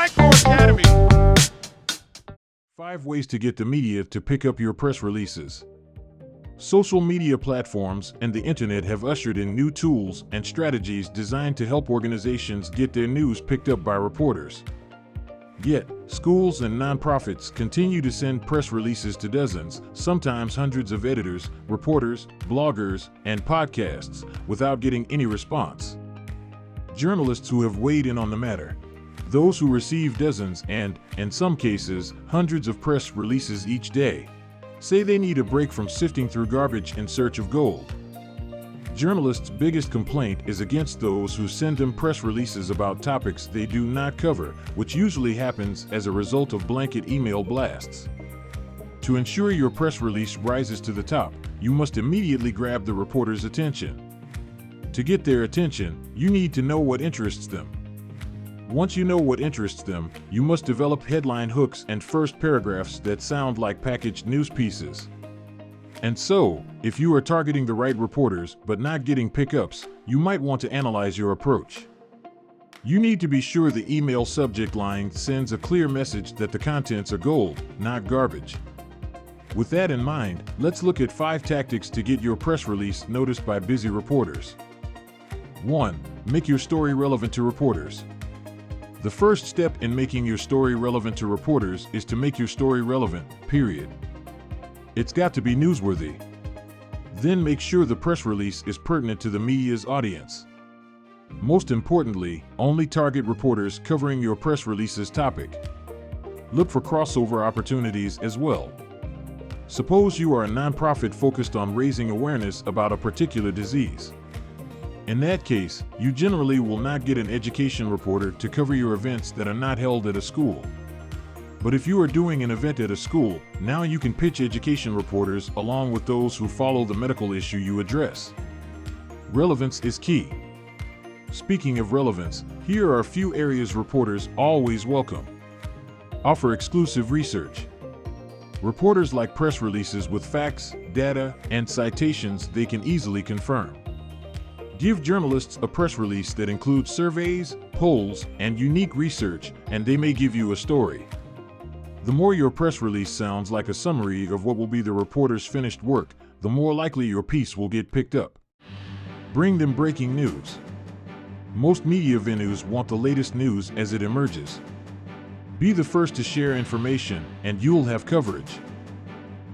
Nightcore Academy. 5 ways to get the media to pick up your press releases. Social media platforms and the internet have ushered in new tools and strategies designed to help organizations get their news picked up by reporters. Yet, schools and nonprofits continue to send press releases to dozens, sometimes hundreds of editors, reporters, bloggers, and podcasts without getting any response. Journalists who have weighed in on the matter, those who receive dozens and, in some cases, hundreds of press releases each day, say they need a break from sifting through garbage in search of gold. Journalists' biggest complaint is against those who send them press releases about topics they do not cover, which usually happens as a result of blanket email blasts. To ensure your press release rises to the top, you must immediately grab the reporter's attention. To get their attention, you need to know what interests them. Once you know what interests them, you must develop headline hooks and first paragraphs that sound like packaged news pieces. And so, if you are targeting the right reporters but not getting pickups, you might want to analyze your approach. You need to be sure the email subject line sends a clear message that the contents are gold, not garbage. With that in mind, let's look at 5 tactics to get your press release noticed by busy reporters. 1. Make your story relevant to reporters. The first step in making your story relevant to reporters is to make your story relevant, period. It's got to be newsworthy. Then make sure the press release is pertinent to the media's audience. Most importantly, only target reporters covering your press release's topic. Look for crossover opportunities as well. Suppose you are a nonprofit focused on raising awareness about a particular disease. In that case, you generally will not get an education reporter to cover your events that are not held at a school. But if you are doing an event at a school, now you can pitch education reporters along with those who follow the medical issue you address. Relevance is key. Speaking of relevance, here are a few areas reporters always welcome. Offer exclusive research. Reporters like press releases with facts, data, and citations they can easily confirm. Give journalists a press release that includes surveys, polls, and unique research, and they may give you a story. The more your press release sounds like a summary of what will be the reporter's finished work, the more likely your piece will get picked up. Bring them breaking news. Most media venues want the latest news as it emerges. Be the first to share information, and you'll have coverage.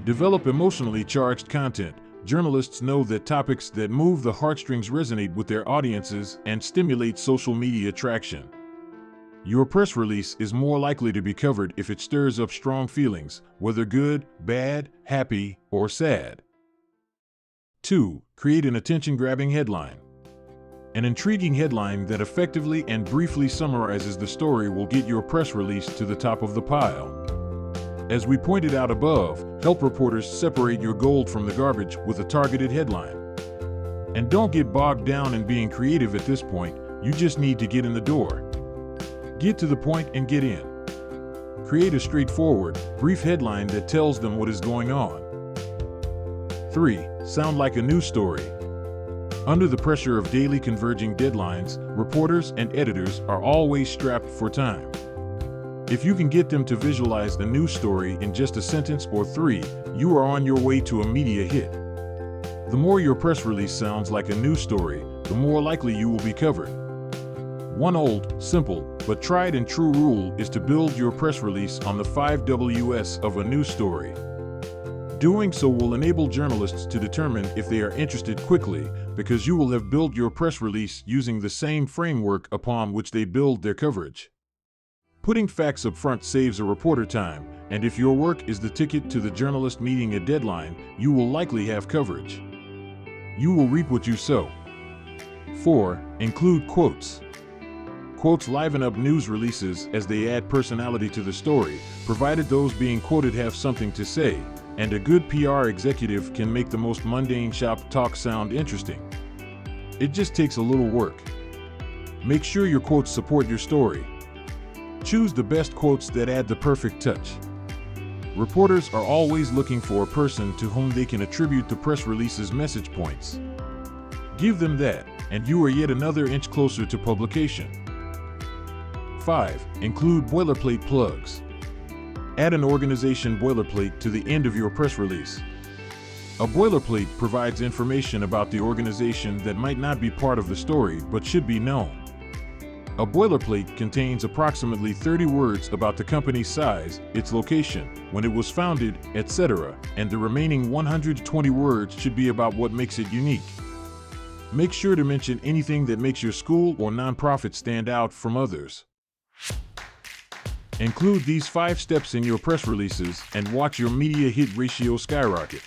Develop emotionally charged content. Journalists know that topics that move the heartstrings resonate with their audiences and stimulate social media traction. Your press release is more likely to be covered if it stirs up strong feelings, whether good, bad, happy, or sad. 2. Create an attention-grabbing headline. An intriguing headline that effectively and briefly summarizes the story will get your press release to the top of the pile. As we pointed out above, help reporters separate your gold from the garbage with a targeted headline. And don't get bogged down in being creative at this point, you just need to get in the door. Get to the point and get in. Create a straightforward, brief headline that tells them what is going on. 3. Sound like a news story. Under the pressure of daily converging deadlines, reporters and editors are always strapped for time. If you can get them to visualize the news story in just a sentence or 3, you are on your way to a media hit. The more your press release sounds like a news story, the more likely you will be covered. One old, simple, but tried and true rule is to build your press release on the 5 Ws of a news story. Doing so will enable journalists to determine if they are interested quickly, because you will have built your press release using the same framework upon which they build their coverage. Putting facts up front saves a reporter time, and if your work is the ticket to the journalist meeting a deadline, you will likely have coverage. You will reap what you sow. 4. Include quotes. Quotes liven up news releases as they add personality to the story, provided those being quoted have something to say, and a good PR executive can make the most mundane shop talk sound interesting. It just takes a little work. Make sure your quotes support your story. Choose the best quotes that add the perfect touch. Reporters are always looking for a person to whom they can attribute the press release's message points. Give them that, and you are yet another inch closer to publication. 5. Include boilerplate plugs. Add an organization boilerplate to the end of your press release. A boilerplate provides information about the organization that might not be part of the story but should be known. A boilerplate contains approximately 30 words about the company's size, its location, when it was founded, etc., and the remaining 120 words should be about what makes it unique. Make sure to mention anything that makes your school or nonprofit stand out from others. Include these 5 steps in your press releases and watch your media hit ratio skyrocket.